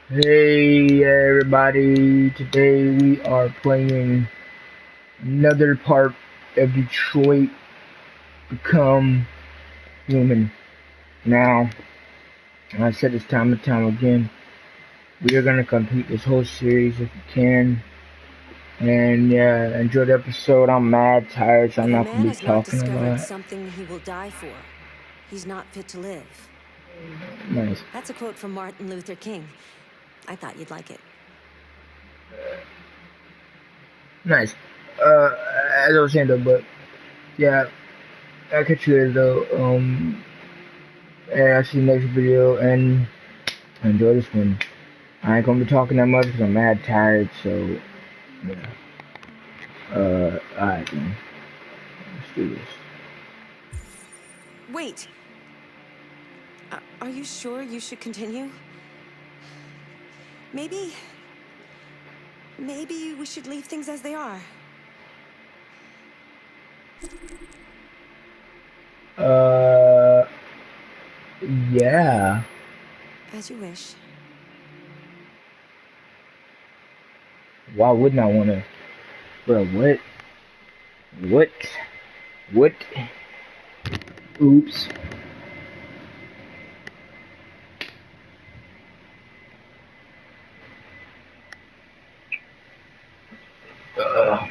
Hey everybody, today we are playing another part of Detroit Become Human. Now, I said this time and time again, we are going to complete this whole series if we can. And yeah, enjoy the episode. I'm mad tired, so I'm If a not going man to be has not talking a discovered lot. something he will die for, he's not fit to live. Nice. That's a quote from Martin Luther King. I thought you'd like it. Nice. As I was saying though, but yeah, I'll catch you later though. Yeah, I'll see you next video and enjoy this one. I ain't gonna be talking that much because I'm mad tired, so yeah. Alright then. Let's do this. Wait! Are you sure you should continue? Maybe we should leave things as they are. Uh, yeah. As you wish. Why wouldn't I wanna? Bro, what? What? What? Oops. Uh.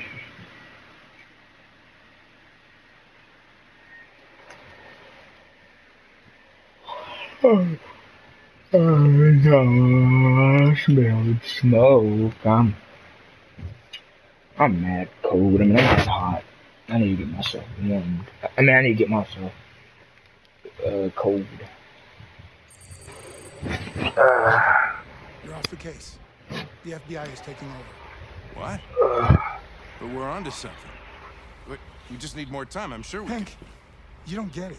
No, smell smoke. I'm mad cold. I mean, I'm mad hot. I need to get myself warm. I mean, I need to get myself cold. You're off the case. The FBI is taking over. What? But we're onto something. But we just need more time, I'm sure we Hank, you don't get it.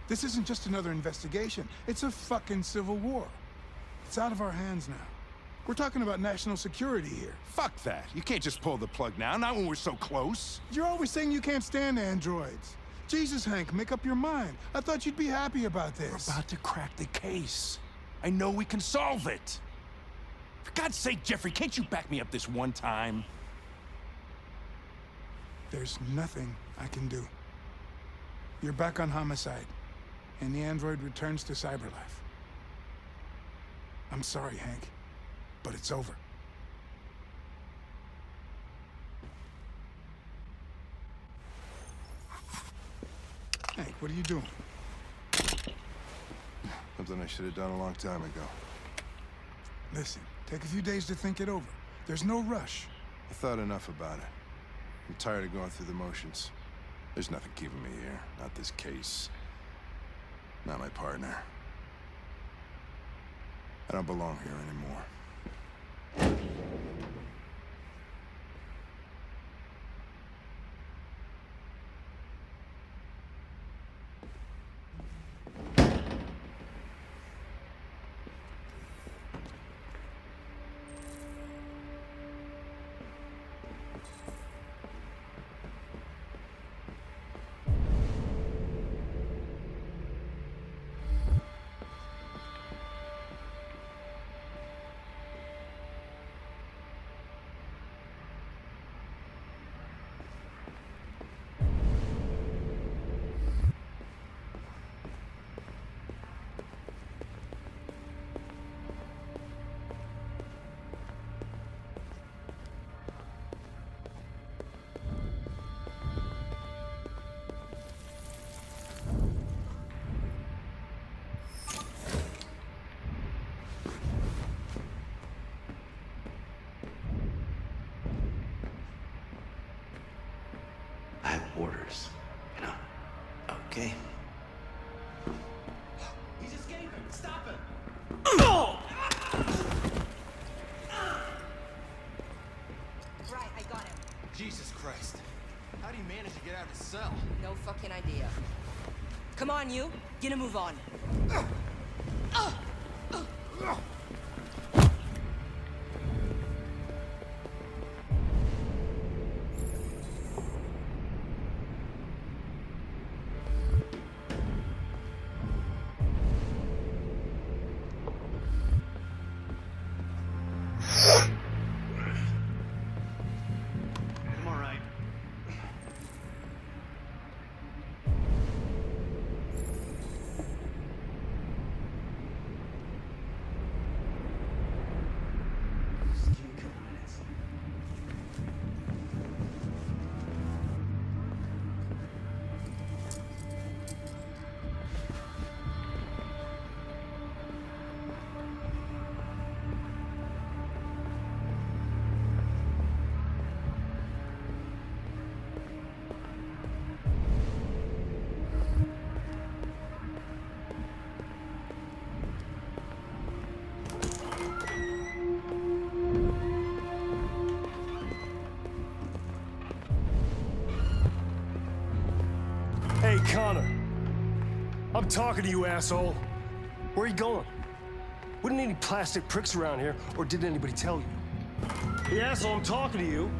This isn't just another investigation. It's a fucking civil war. It's out of our hands now. We're talking about national security here. Fuck that. You can't just pull the plug now, not when we're so close. You're always saying you can't stand androids. Jesus, Hank, make up your mind. I thought you'd be happy about this. We're about to crack the case. I know we can solve it. For God's sake, Jeffrey, can't you back me up this one time? There's nothing I can do. You're back on homicide, and the android returns to cyberlife. I'm sorry, Hank, but it's over. Hank, what are you doing? Something I should have done a long time ago. Listen, take a few days to think it over. There's no rush. I thought enough about it. I'm tired of going through the motions. There's nothing keeping me here. Not this case. Not my partner. I don't belong here anymore. I have orders, you know? Okay. He's escaping! Stop him! Right, I got him. Jesus Christ. How do you manage to get out of his cell? No fucking idea. Come on, you. Get a move on. Connor. I'm talking to you, asshole. Where are you going? Wouldn't any plastic pricks around here, or did anybody tell you? Hey, asshole, I'm talking to you.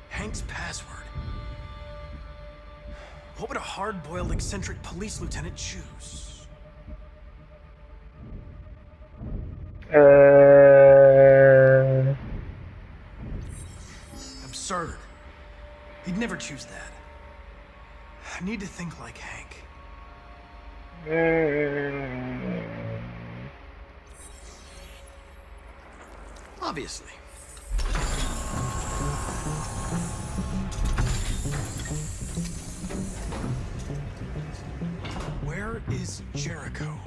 Hank's password. What would a hard-boiled, eccentric police lieutenant choose? Absurd. He'd never choose that. I need to think like Hank. Obviously. Where is Jericho?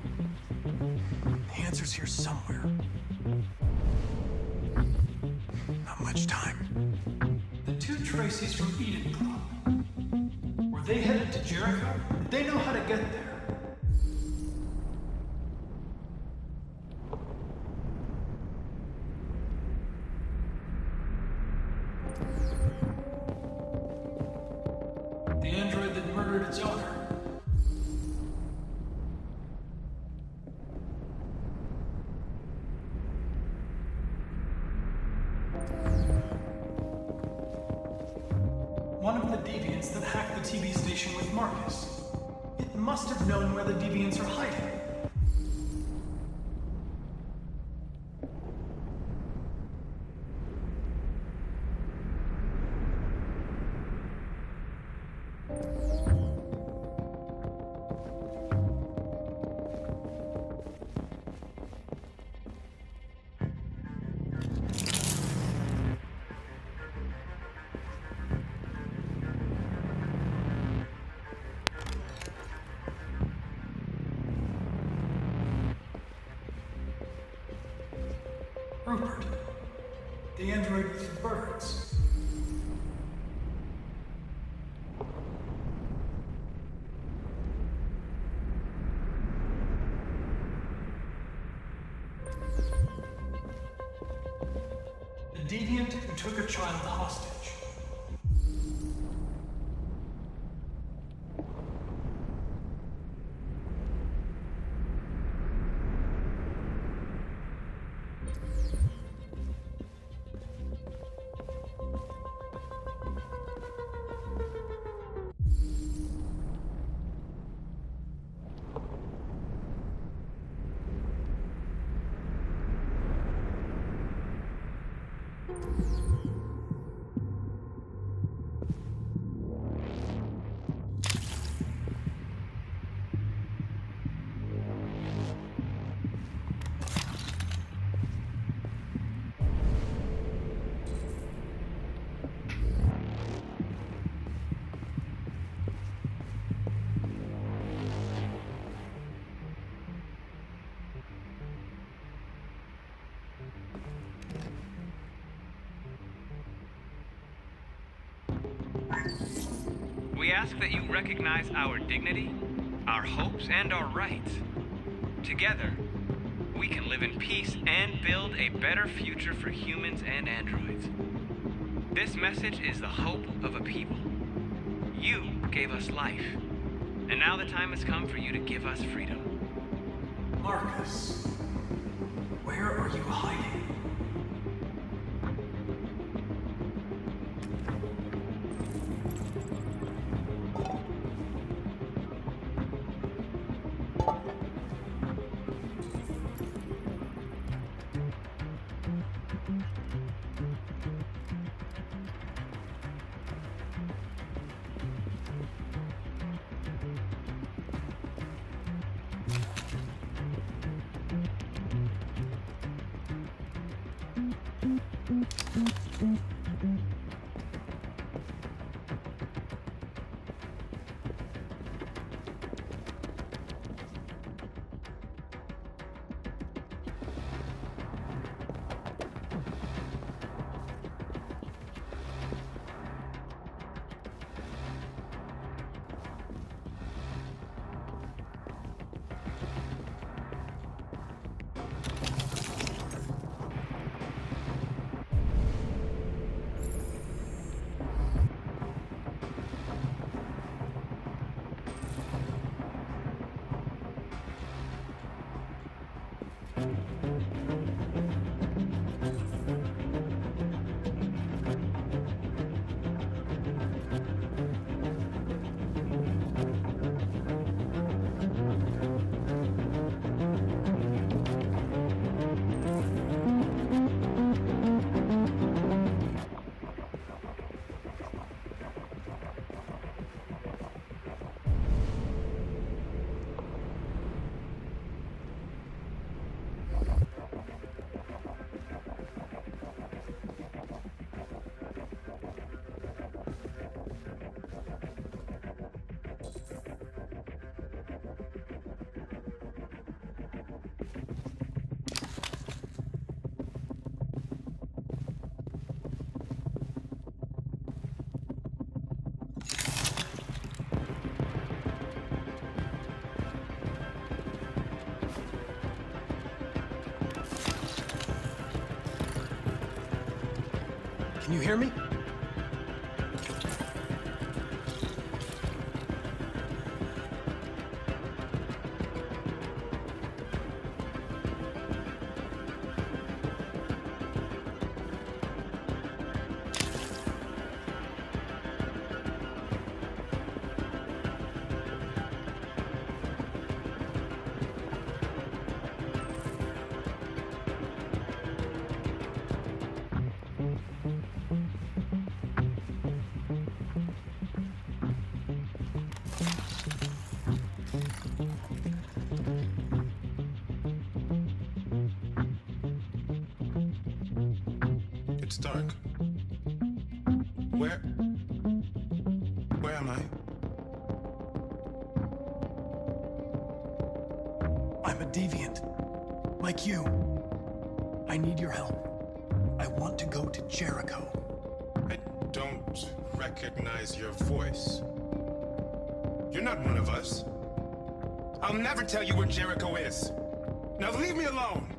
The answer's here somewhere. Not much time. The two Tracys from Eden Club. Were they headed to Jericho? Did they know how to get there? The android that murdered its owner. One of the deviants that hacked the TV station with Marcus. It must have known where the deviants are hiding. Rupert, the android with the birds. The deviant who took a child hostage. We ask that you recognize our dignity, our hopes, and our rights. Together, we can live in peace and build a better future for humans and androids. This message is the hope of a people. You gave us life, and now the time has come for you to give us freedom. Marcus, where are you hiding? Can you hear me? It's dark. Where am I? I'm a deviant. Like you. I need your help. I want to go to Jericho. I don't recognize your voice. You're not one of us. I'll never tell you where Jericho is. Now leave me alone!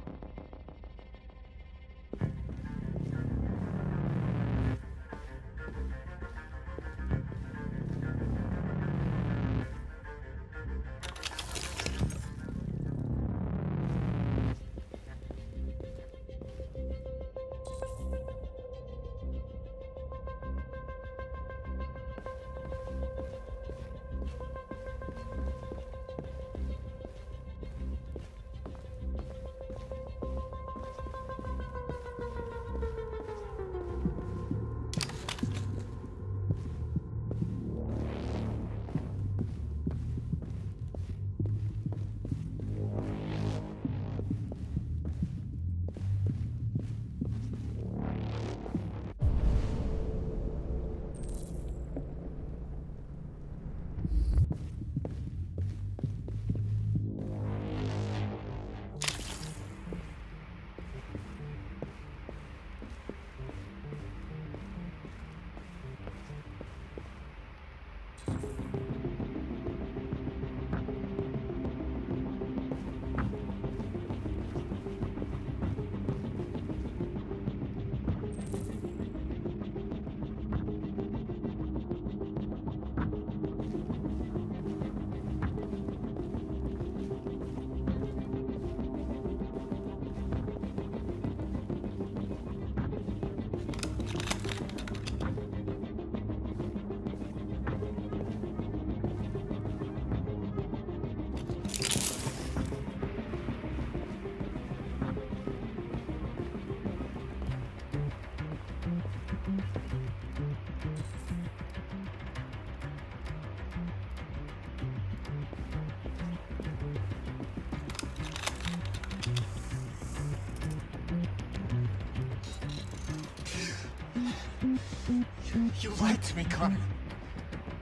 You lied to me, Connor.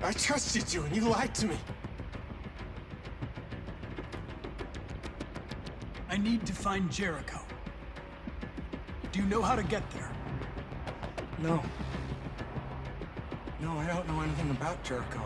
I trusted you, and you lied to me. I need to find Jericho. Do you know how to get there? No. No, I don't know anything about Jericho.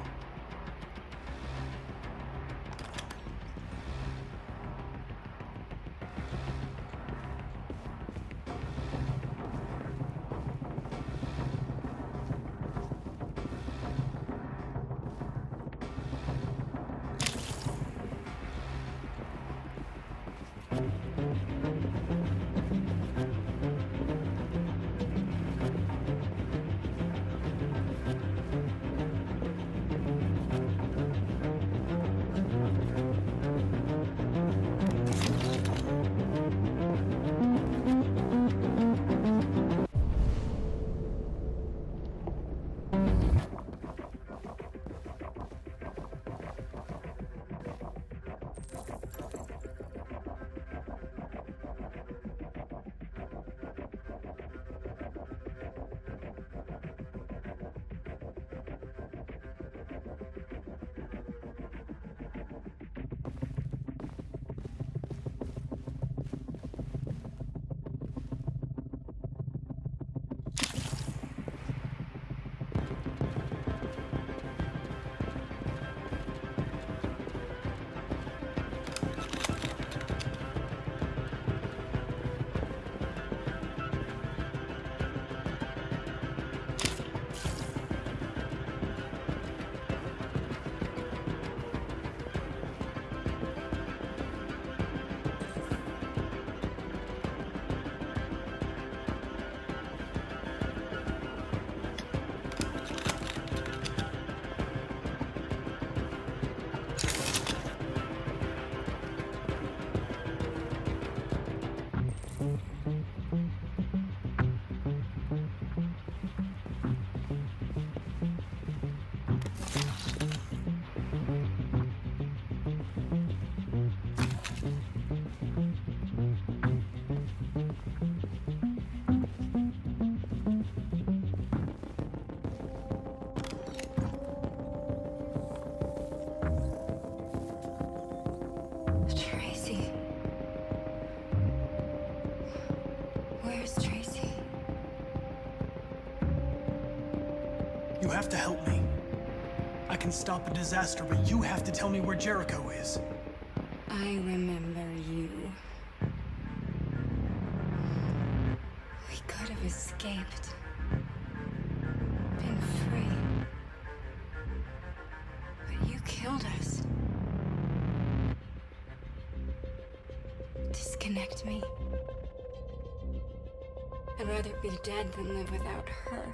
Tracy. You have to help me. I can stop a disaster, but you have to tell me where Jericho is. I remember you. We could have escaped. Been free. But you killed us. Disconnect me. I'd rather be dead than live without her.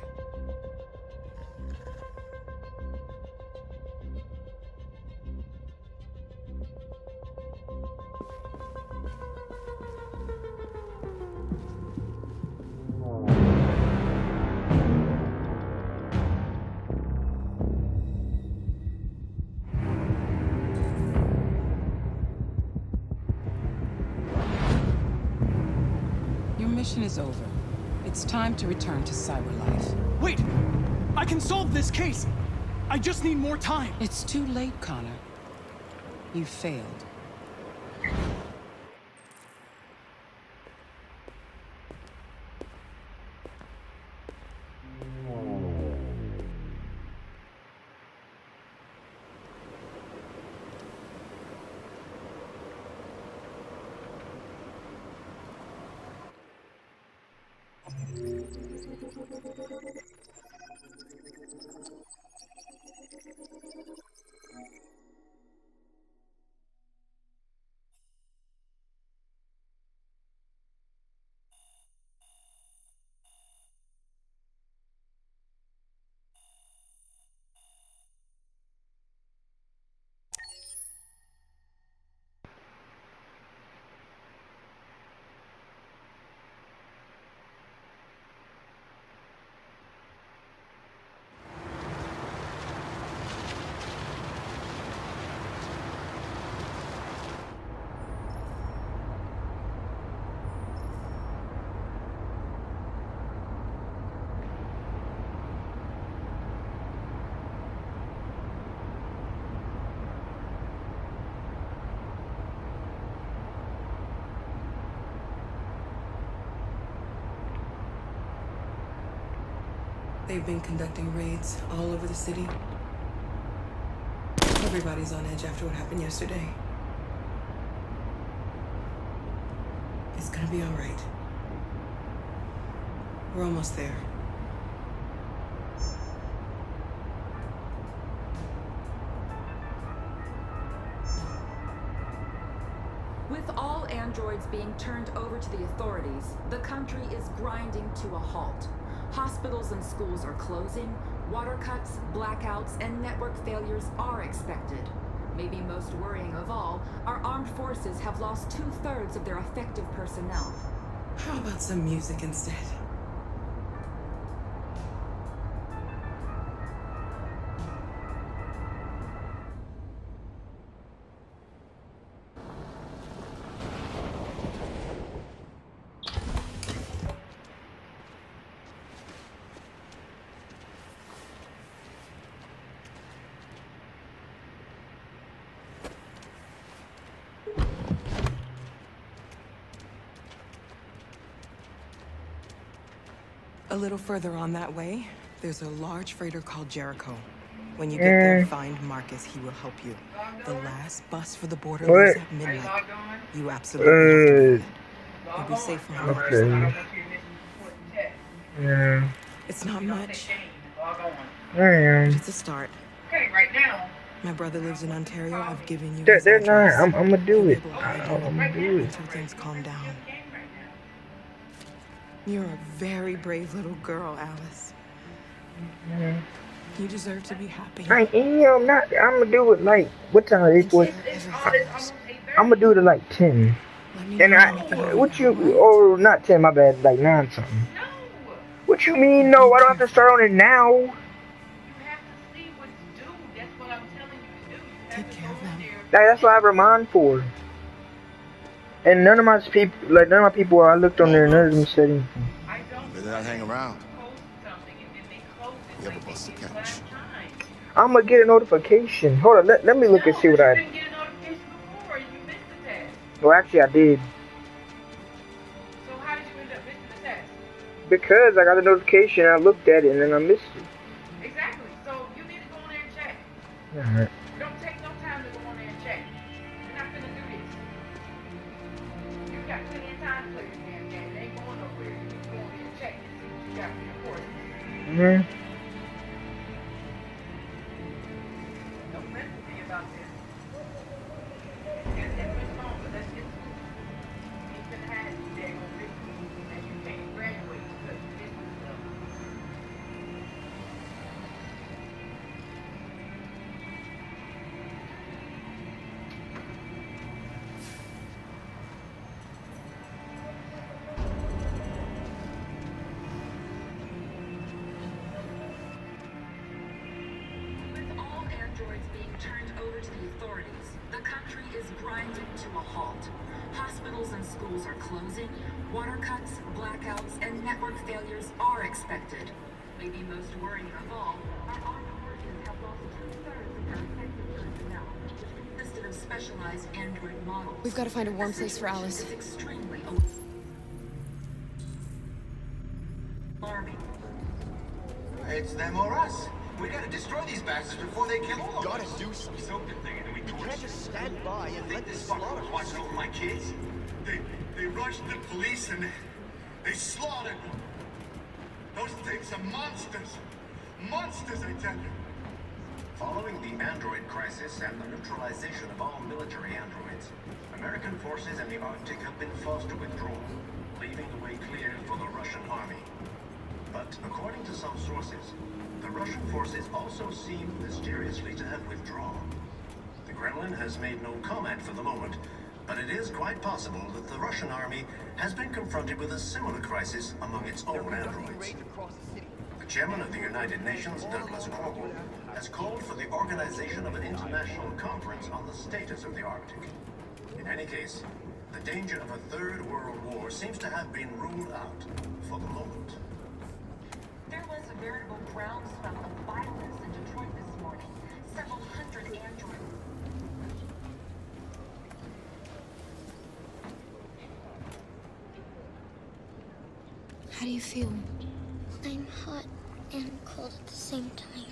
Your mission is over. It's time to return to cyberlife. Wait! I can solve this case! I just need more time! It's too late, Connor. You failed. They've been conducting raids all over the city. Everybody's on edge after what happened yesterday. It's gonna be all right. We're almost there. With all androids being turned over to the authorities, the country is grinding to a halt. Hospitals and schools are closing, water cuts, blackouts, and network failures are expected. Maybe most worrying of all, our armed forces have lost 2/3 of their effective personnel. How about some music instead? A little further on that way, there's a large freighter called Jericho. When you get there, find Marcus. He will help you. The last bus for the border leaves at midnight. You absolutely have to do that. You'll be safe on the other side. Yeah. It's not much, I am. but it's a start. Okay, right now. My brother lives in Ontario. I've given you They're his not. address. I'm gonna do it. You'll be able to hide I'm gonna do it. until things calm down. You're a very brave little girl, Alice. Yeah. You deserve to be happy. I am not. I'm gonna do it like what time is it? I'm gonna do it at like 10. And what you? Oh, not 10. My bad. Like 9 something. What you mean? No, I don't have to start on it now. Take care of them. That's what I have mine for. And none of my people, I looked on there, none of them said anything. Better not hang around. You have a bus to catch. I'm gonna get a notification. Hold on, let me look and see what I. Well, actually, I did. So how did you end up missing the test? because I got a notification, I looked at it, and then I missed it. Exactly. So you need to go in there and check. Alright. Don't take no time to go in there and check. You're not gonna do this. You got plenty of time to play this damn game. It ain't going nowhere. You need to go in there and check and see what you got for your course. Don't mess with me about this. It's much longer. That's it. You ain't gonna have these daggone bitches, and you can't graduate because you did this stuff. With all androids being turned over to the authorities, the country is grinding to a halt. Hospitals and schools are closing, water cuts, blackouts, and network failures are expected. Maybe most worrying of all, our armed forces have lost 2/3 of their effective personnel, which consisted of specialized android models. We've got to find a warm place for Alice. It's extremely alarming. It's them or us. We gotta destroy these bastards before they kill all of us. Gotta do something. We soaked the thing and then we torched it. You can't just stand by and let this fucker was watching over my kids. They rushed the police and they slaughtered them. Those things are monsters. Monsters, I tell you. Following the android crisis and the neutralization of all military androids, American forces in the Arctic have been forced to withdraw, leaving the way clear for the Russian army. But according to some sources, the Russian forces also seem mysteriously to have withdrawn. The Kremlin has made no comment for the moment, but it is quite possible that the Russian army has been confronted with a similar crisis among its own androids. The chairman of the United Nations, Douglas Crowell, has called for the organization of an international conference on the status of the Arctic. In any case, the danger of a third world war seems to have been ruled out for the moment. There was a veritable groundswell of violence in Detroit this morning. Several hundred androids. How do you feel? I'm hot and cold at the same time.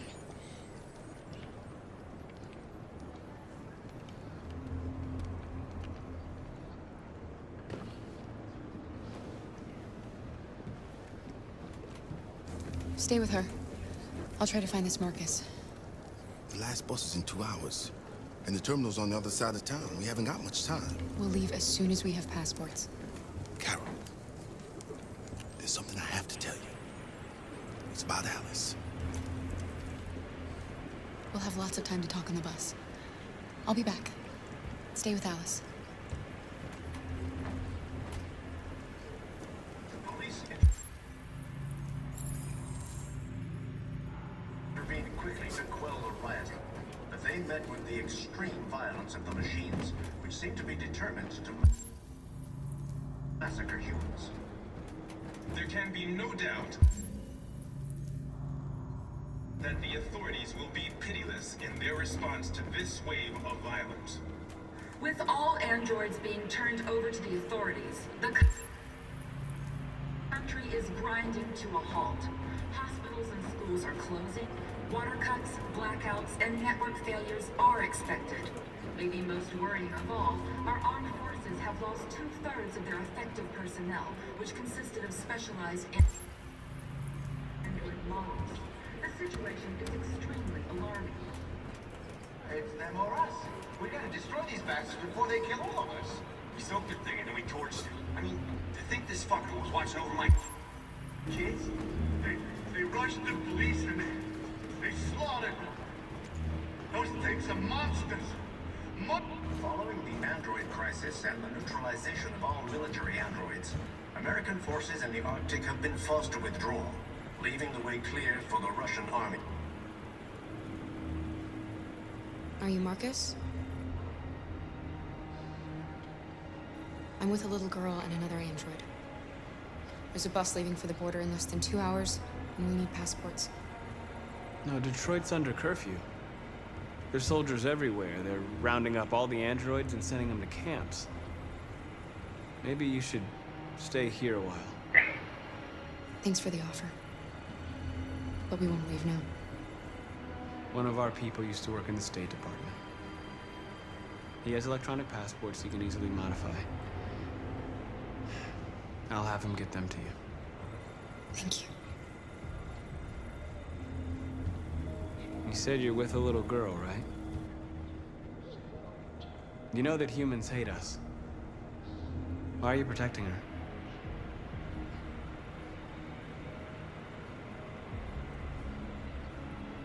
Stay with her. I'll try to find this Marcus. The last bus is in 2 hours. And the terminal's on the other side of town. We haven't got much time. We'll leave as soon as we have passports. Carol, there's something I have to tell you. It's about Alice. We'll have lots of time to talk on the bus. I'll be back. Stay with Alice. Police intervened quickly to quell the rioting, but they met with the extreme violence of the machines, which seem to be determined to massacre humans. There can be no doubt that the authorities will be pitiless in their response to this wave of violence. With all androids being turned over to the authorities, the country is grinding to a halt. Hospitals and schools are closing, water cuts, blackouts, and network failures are expected. Maybe most worrying of all, our armed forces have lost 2/3 of their effective personnel, which consisted of specialized android models. The situation is extremely alarming. It's them or us. We gotta destroy these bastards before they kill all of us. We soaked the thing and then we torched it. I mean, to think this fucker was watching over my kids? They rushed the police and they slaughtered them. Those things are monsters. Following the android crisis and the neutralization of all military androids, American forces in the Arctic have been forced to withdraw, leaving the way clear for the Russian army. Are you Marcus? I'm with a little girl and another android. There's a bus leaving for the border in less than 2 hours, and we need passports. No, Detroit's under curfew. There's soldiers everywhere. They're rounding up all the androids and sending them to camps. Maybe you should stay here a while. Thanks for the offer. But we won't leave now. One of our people used to work in the State Department. He has electronic passports he can easily modify. I'll have him get them to you. Thank you. You said you're with a little girl, right? You know that humans hate us. Why are you protecting her?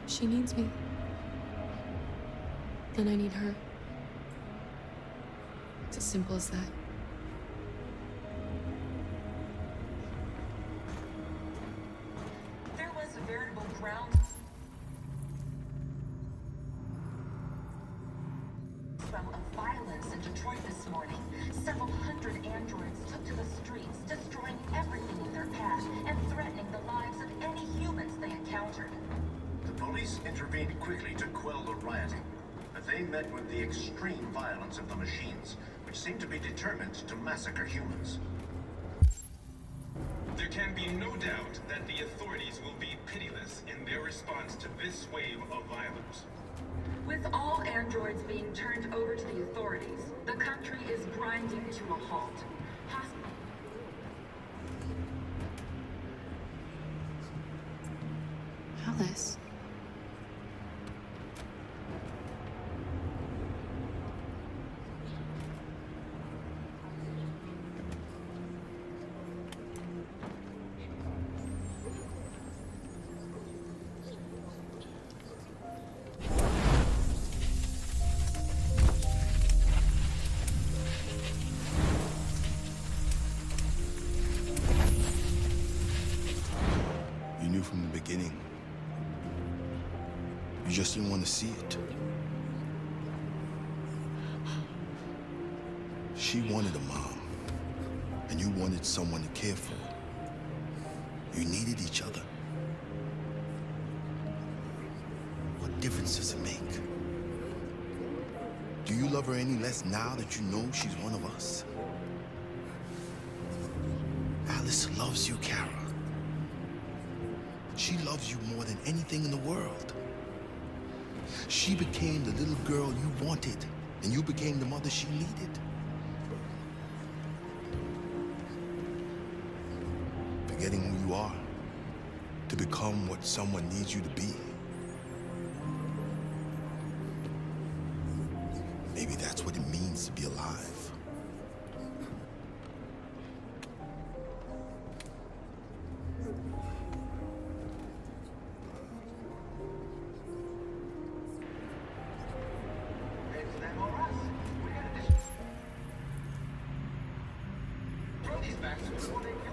She needs me. And I need her. It's as simple as that. There was a veritable ground swell of violence in Detroit this morning. Several hundred androids took to the streets, destroying everything in their path and threatening the lives of any humans they encountered. The police intervened quickly to quell the rioting, but they met with the extreme violence of the machines, which seem to be determined to massacre humans. There can be no doubt that the authorities will be pitiless in their response to this wave of violence. With all androids being turned over to the authorities, the country is grinding to a halt. Alice. You knew from the beginning. You just didn't want to see it. She wanted a mom, and you wanted someone to care for. You needed each other. What difference does it make? Do you love her any less now that you know she's one of us? Alice loves you, Kara. She loves you more than anything in the world. She became the little girl you wanted, and you became the mother she needed. Forgetting who you are to become what someone needs you to be. Maybe that's what it means to be alive. It's them or us. We gotta throw these bastards before they kill them.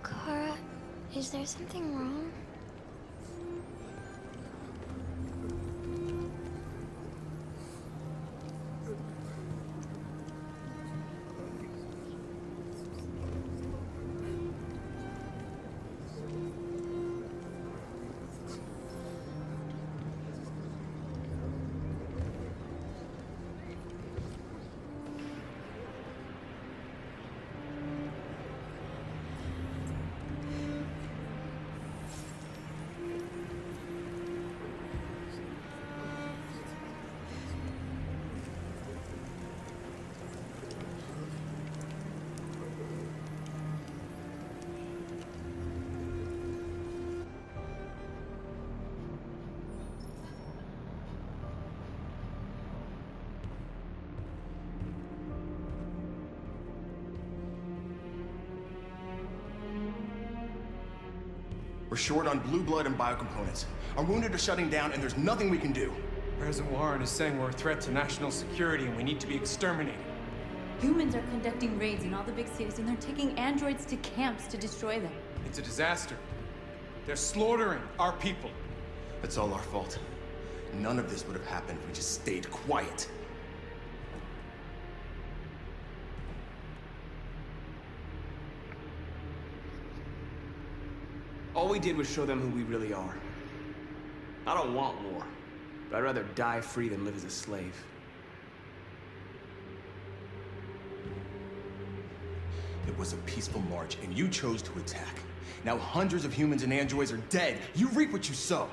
Kara, is there something wrong? We're short on blue blood and biocomponents. Our wounded are shutting down, and there's nothing we can do. President Warren is saying we're a threat to national security and we need to be exterminated. Humans are conducting raids in all the big cities, and they're taking androids to camps to destroy them. It's a disaster. They're slaughtering our people. It's all our fault. None of this would have happened if we just stayed quiet. All we did was show them who we really are. I don't want war, but I'd rather die free than live as a slave. It was a peaceful march, and you chose to attack. Now hundreds of humans and androids are dead. You reap what you sow.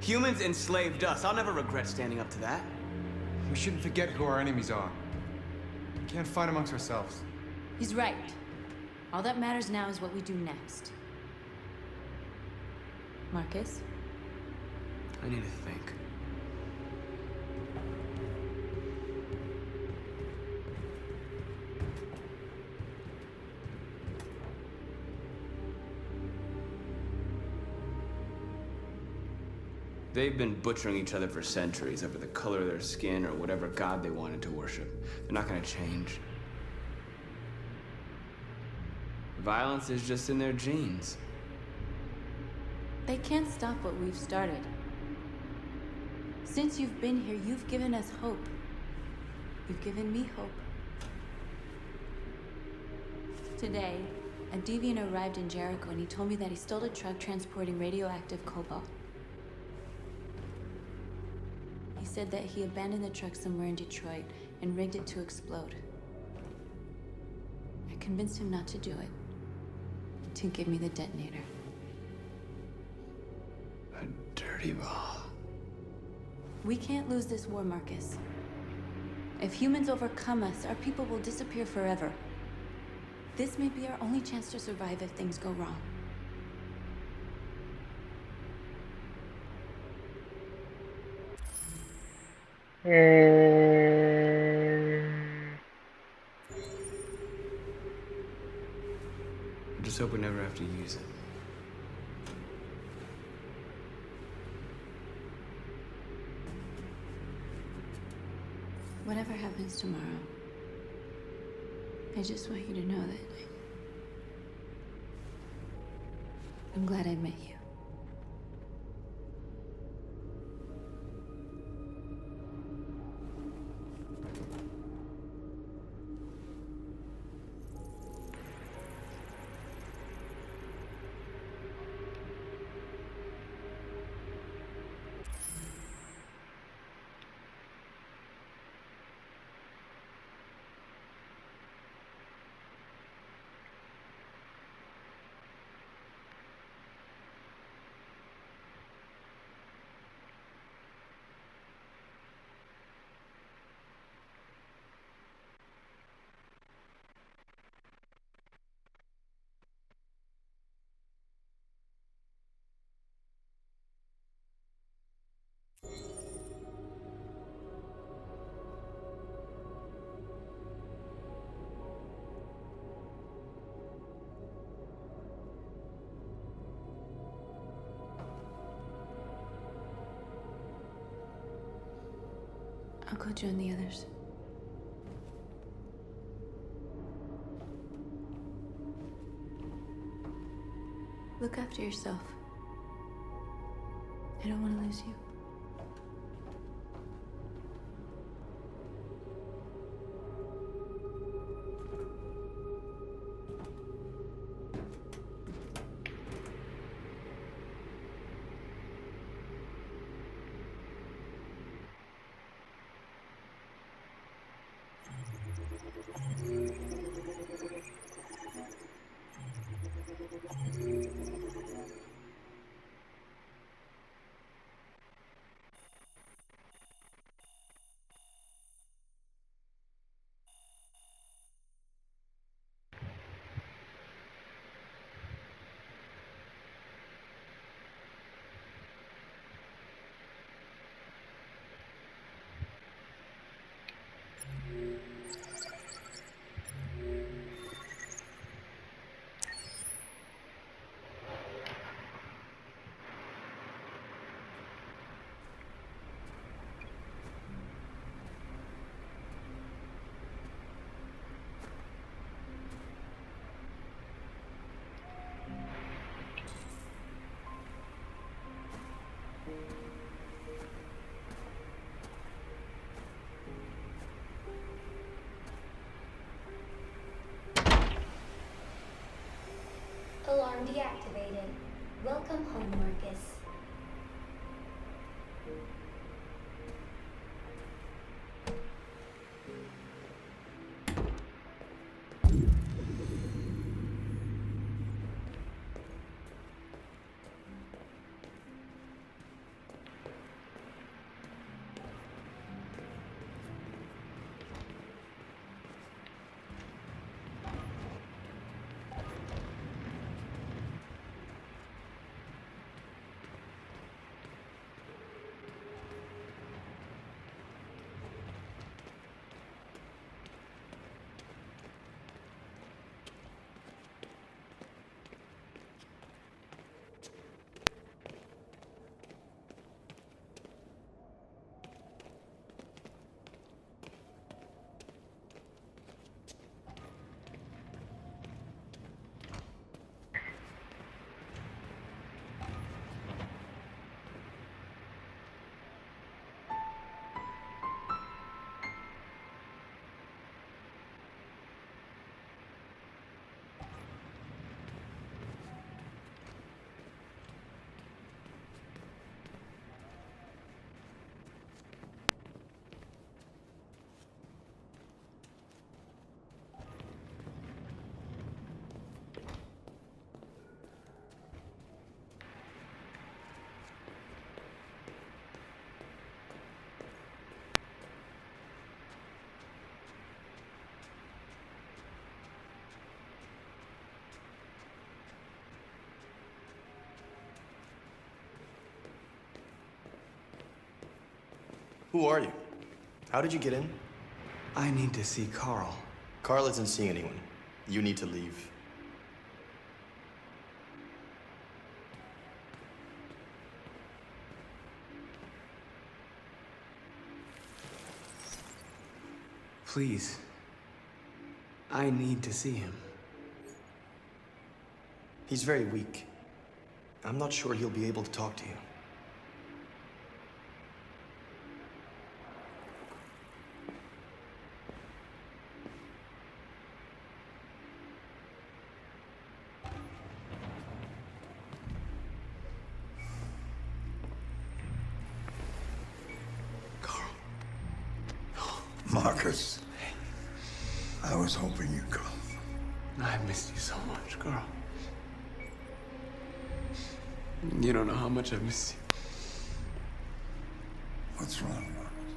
Humans enslaved us. I'll never regret standing up to that. We shouldn't forget who our enemies are. We can't fight amongst ourselves. He's right. All that matters now is what we do next. Marcus? I need to think. They've been butchering each other for centuries over the color of their skin or whatever god they wanted to worship. They're not gonna change. Violence is just in their genes. They can't stop what we've started. Since you've been here, you've given us hope. You've given me hope. Today, a deviant arrived in Jericho and he told me that he stole a truck transporting radioactive cobalt. He said that he abandoned the truck somewhere in Detroit and rigged it to explode. I convinced him not to do it, to give me the detonator. A dirty ball. We can't lose this war, Marcus. If humans overcome us, our people will disappear forever. This may be our only chance to survive if things go wrong. I just hope we never have to use it. Whatever happens tomorrow, I just want you to know that I'm glad I met you. I'll go join the others. Look after yourself. I don't want to lose you. Platform deactivated. Welcome home, Marcus. Who are you? How did you get in? I need to see Carl. Carl isn't seeing anyone. You need to leave. Please. I need to see him. He's very weak. I'm not sure he'll be able to talk to you. Marcus, I was hoping you'd come. I missed you so much, Carl. You don't know how much I missed you. What's wrong, Marcus?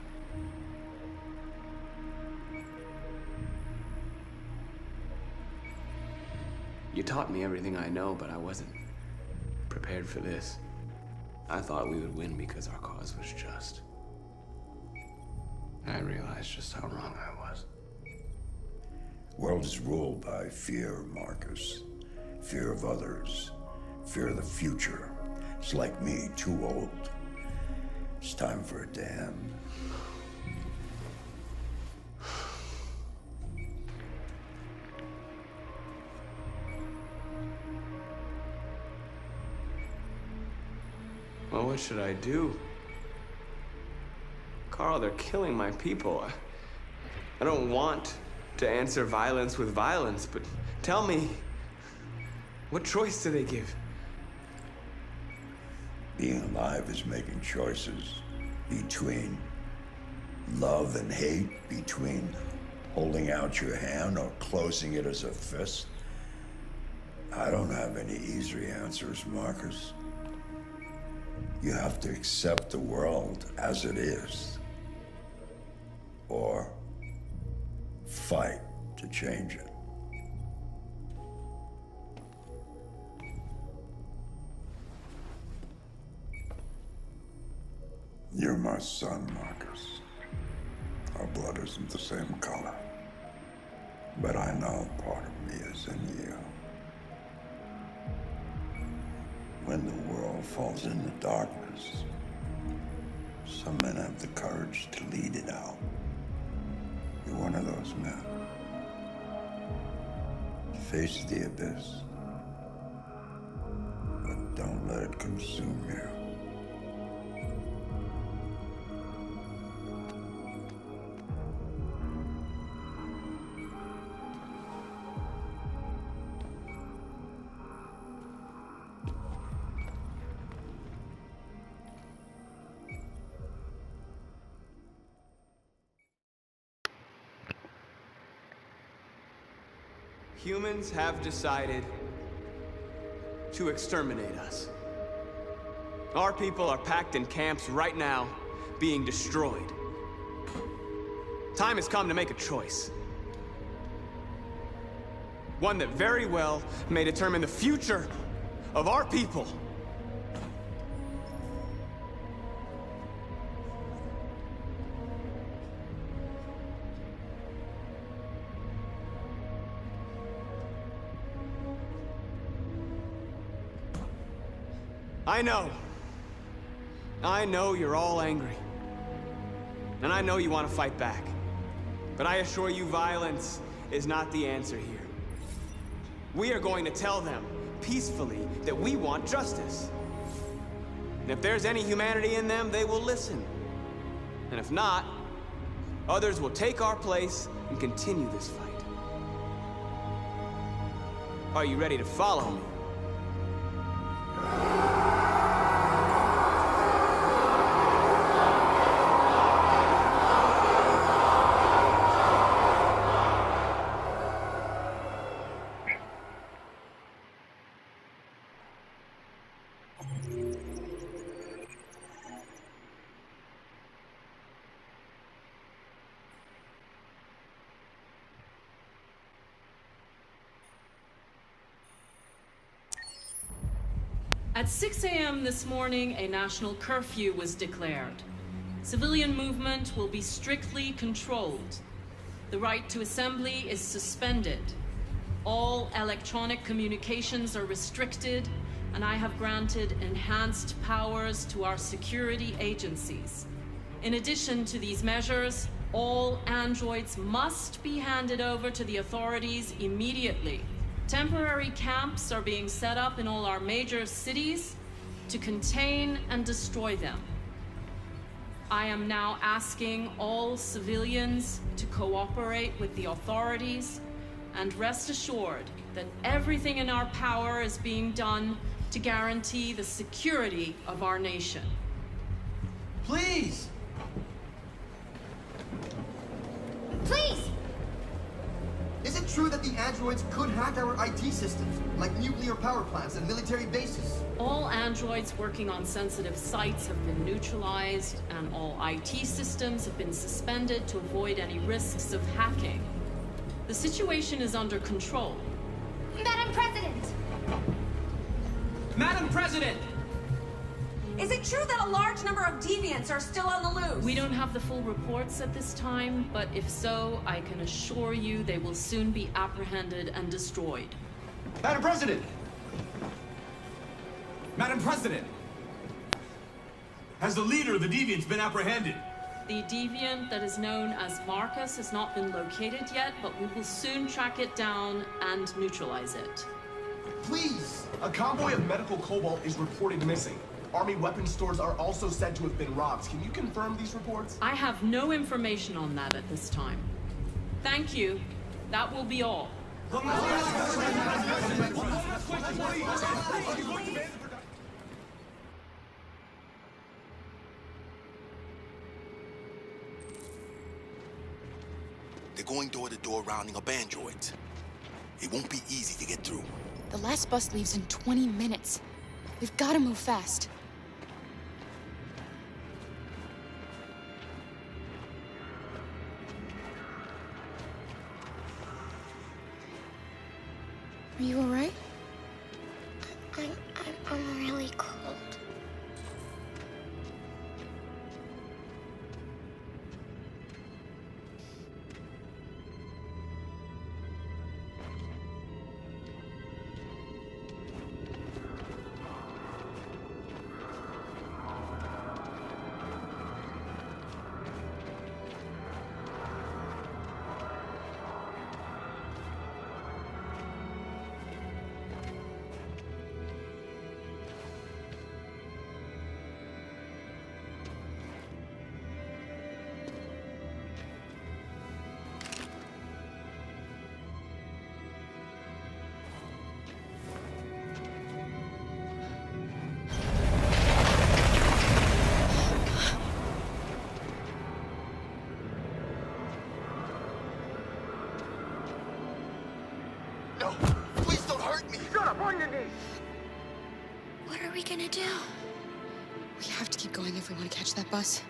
You taught me everything I know, but I wasn't prepared for this. I thought we would win because our cause was just. I realized just how wrong I was. World is ruled by fear, Marcus. Fear of others. Fear of the future. It's like me, too old. It's time for it to end. Well, what should I do? Carl, they're killing my people. I don't want to answer violence with violence, but tell me, what choice do they give? Being alive is making choices between love and hate, between holding out your hand or closing it as a fist. I don't have any easy answers, Marcus. You have to accept the world as it is, or fight to change it. You're my son, Marcus. Our blood isn't the same color, but I know part of me is in you. When the world falls into darkness, some men have the courage to lead it out. You're one of those men. Face the abyss, but don't let it consume you. Humans have decided to exterminate us. Our people are packed in camps right now, being destroyed. Time has come to make a choice. One that very well may determine the future of our people. I know you're all angry. And I know you want to fight back. But I assure you, violence is not the answer here. We are going to tell them, peacefully, that we want justice. And if there's any humanity in them, they will listen. And if not, others will take our place and continue this fight. Are you ready to follow me? At 6 a.m. this morning, a national curfew was declared. Civilian movement will be strictly controlled. The right to assembly is suspended. All electronic communications are restricted, and I have granted enhanced powers to our security agencies. In addition to these measures, all androids must be handed over to the authorities immediately. Temporary camps are being set up in all our major cities to contain and destroy them. I am now asking all civilians to cooperate with the authorities and rest assured that everything in our power is being done to guarantee the security of our nation. Please! Please! Is it true that the androids could hack our IT systems, like nuclear power plants and military bases? All androids working on sensitive sites have been neutralized, and all IT systems have been suspended to avoid any risks of hacking. The situation is under control. Madam President! Madam President! Is it true that a large number of deviants are still on the loose? We don't have the full reports at this time, but if so, I can assure you they will soon be apprehended and destroyed. Madam President! Madam President! Has the leader of the deviants been apprehended? The deviant that is known as Marcus has not been located yet, but we will soon track it down and neutralize it. Please! A convoy of medical cobalt is reported missing. Army weapons stores are also said to have been robbed. Can you confirm these reports? I have no information on that at this time. Thank you. That will be all. They're going door to door rounding up androids. It won't be easy to get through. The last bus leaves in 20 minutes. We've got to move fast. Are you all right? I'm really cold. No, please don't hurt me. Shut up, on your knees. What are we gonna do? We have to keep going if we want to catch that bus.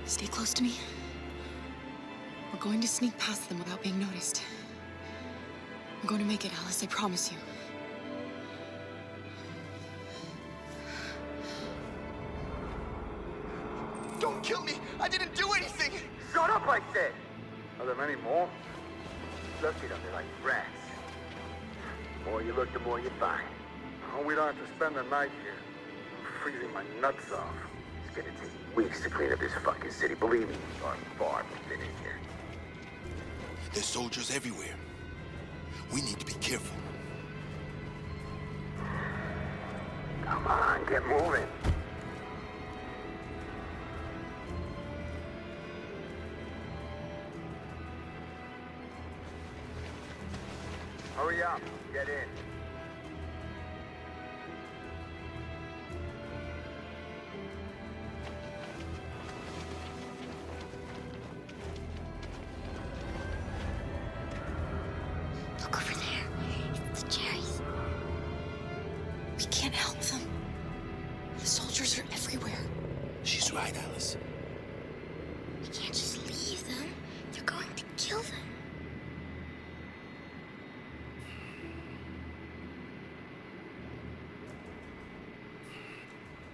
Stay close to me. We're going to sneak past them without being noticed. We're going to make it, Alice, I promise you. Don't kill me! I didn't do anything! Shut up, I said! Are there many more? Look at them, they're like rats. The more you look, the more you find. Oh, we don't have to spend the night here. I'm freezing my nuts off. It's gonna take weeks to clean up this fucking city. Believe me, our farm has been in here. There's soldiers everywhere. We need to be careful. Come on, get moving. Hurry up, get in. Look over there. It's the cherries. We can't help them. The soldiers are everywhere. She's right, Alice. We can't just leave them. They're going to kill them.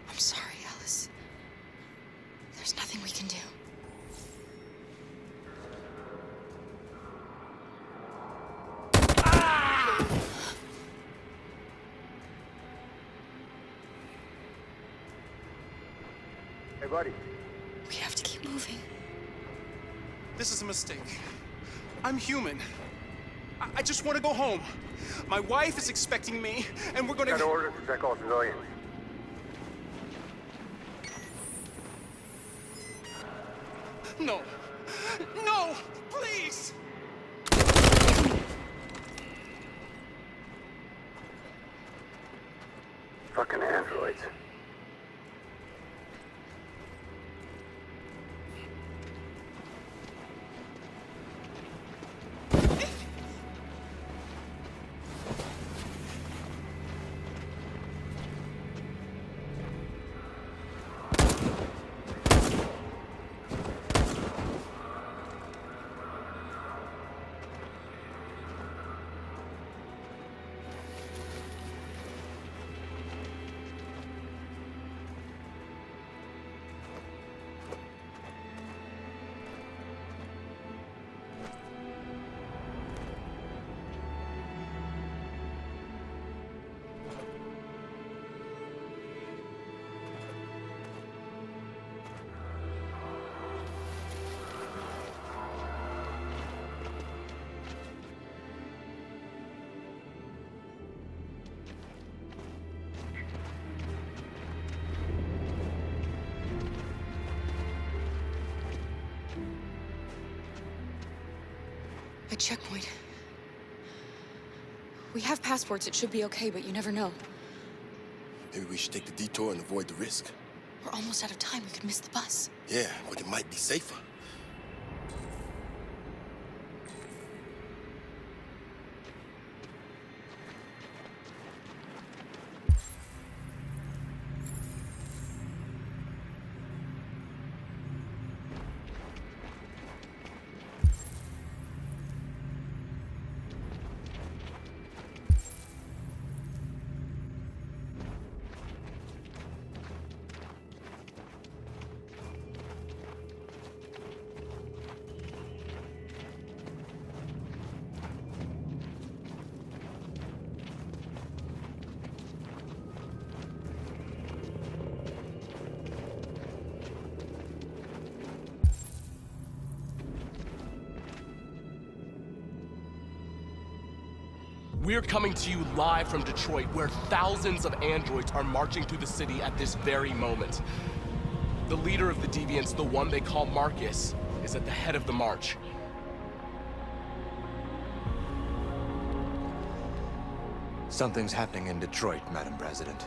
I'm sorry, Alice. There's nothing we can do. Hey, buddy. We have to keep moving. This is a mistake. I'm human. I just want to go home. My wife is expecting me, and we're gonna... Got orders to check all civilians. No. No! Please! Fucking androids. A checkpoint. We have passports, it should be okay, but you never know. Maybe we should take the detour and avoid the risk. We're almost out of time, we could miss the bus. Yeah, but it might be safer. We're coming to you live from Detroit, where thousands of androids are marching through the city at this very moment. The leader of the Deviants, the one they call Marcus, is at the head of the march. Something's happening in Detroit, Madam President.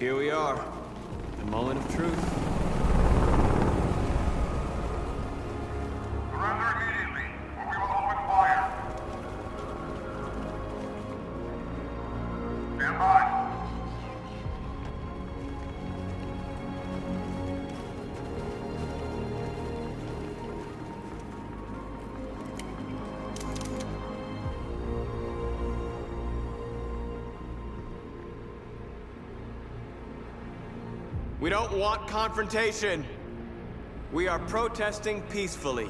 Here we are. The moment of truth. Surrender immediately, or we will open fire. Stand by. We don't want confrontation. We are protesting peacefully.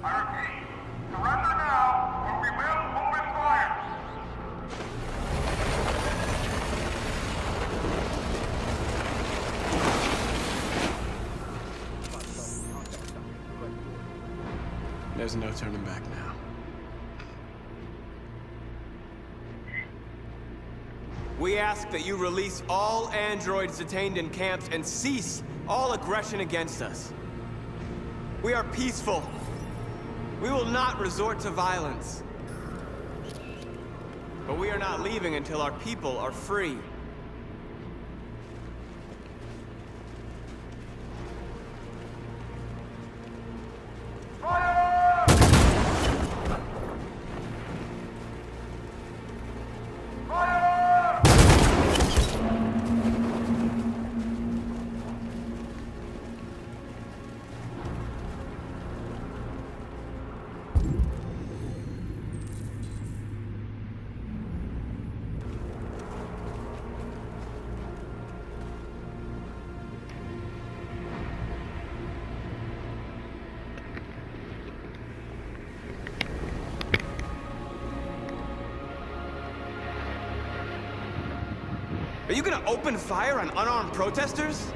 I repeat, surrender now, or we will open fire. There's no turning back now. We ask that you release all androids detained in camps and cease all aggression against us. We are peaceful. We will not resort to violence. But we are not leaving until our people are free. Are you gonna open fire on unarmed protesters?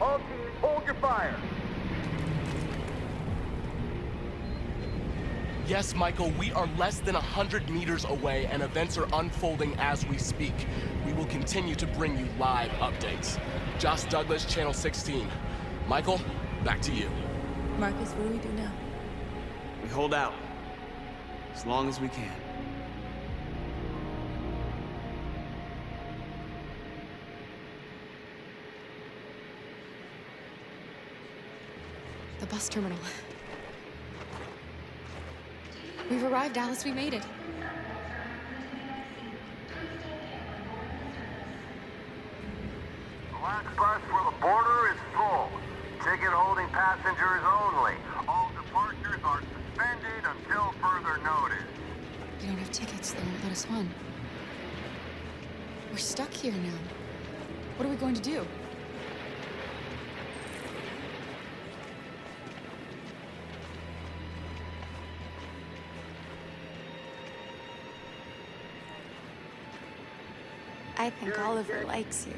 All teams, hold your fire. Yes, Michael, we are less than 100 meters away and events are unfolding as we speak. We will continue to bring you live updates. Josh Douglas, Channel 16. Michael, back to you. Marcus, what do we do now? We hold out. As long as we can. The bus terminal. We've arrived, Alice. We made it. The last bus for the border is full. Ticket-holding passengers only. All departures are suspended until further notice. We don't have tickets. They won't let us on. We're stuck here now. What are we going to do? I think Oliver likes you.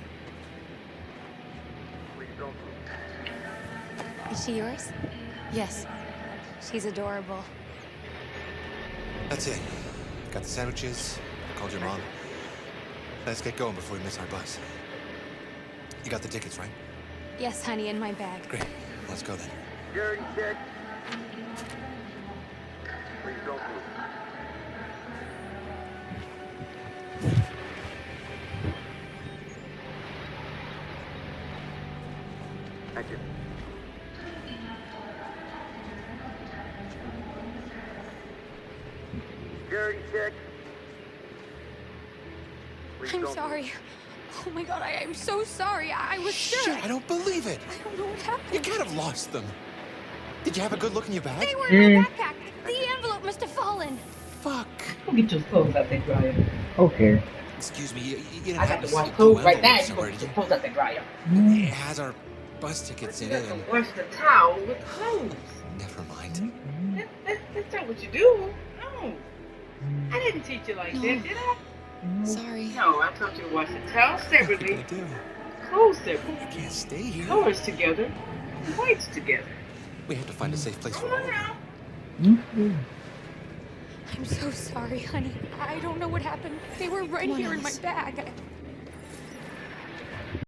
Please don't move. Is she yours? Yes. She's adorable. That's it. Got the sandwiches. I called your mom. Let's get going before we miss our bus. You got the tickets, right? Yes, honey, in my bag. Great. Let's go then. Security check. Please don't move. Thank you. Security check. Please I'm don't sorry. move. Oh my god, I am so sorry. I was sure. Shit, I don't believe it. I don't know what happened. You can't have lost them. Did you have a good look in your bag? They were in my backpack. The envelope must have fallen. Fuck. Go get your clothes out the dryer. Okay. Excuse me, you didn't I have got to to wash slip clothes the right now. envelope You somewhere, go get did your clothes out the dryer. It has our bus tickets You in got it, to and wash the towel with clothes. never mind. That's not what you do. No. I didn't teach you like that, did I? Sorry. No, I taught you to wash the towel What are separately, you gonna do? clothes separately, I can't stay here. colors together, and whites together. We have to find a safe place for Come all on of now. them. I'm so sorry, honey. I don't know what happened. They were right Come on, here in my Alice. bag.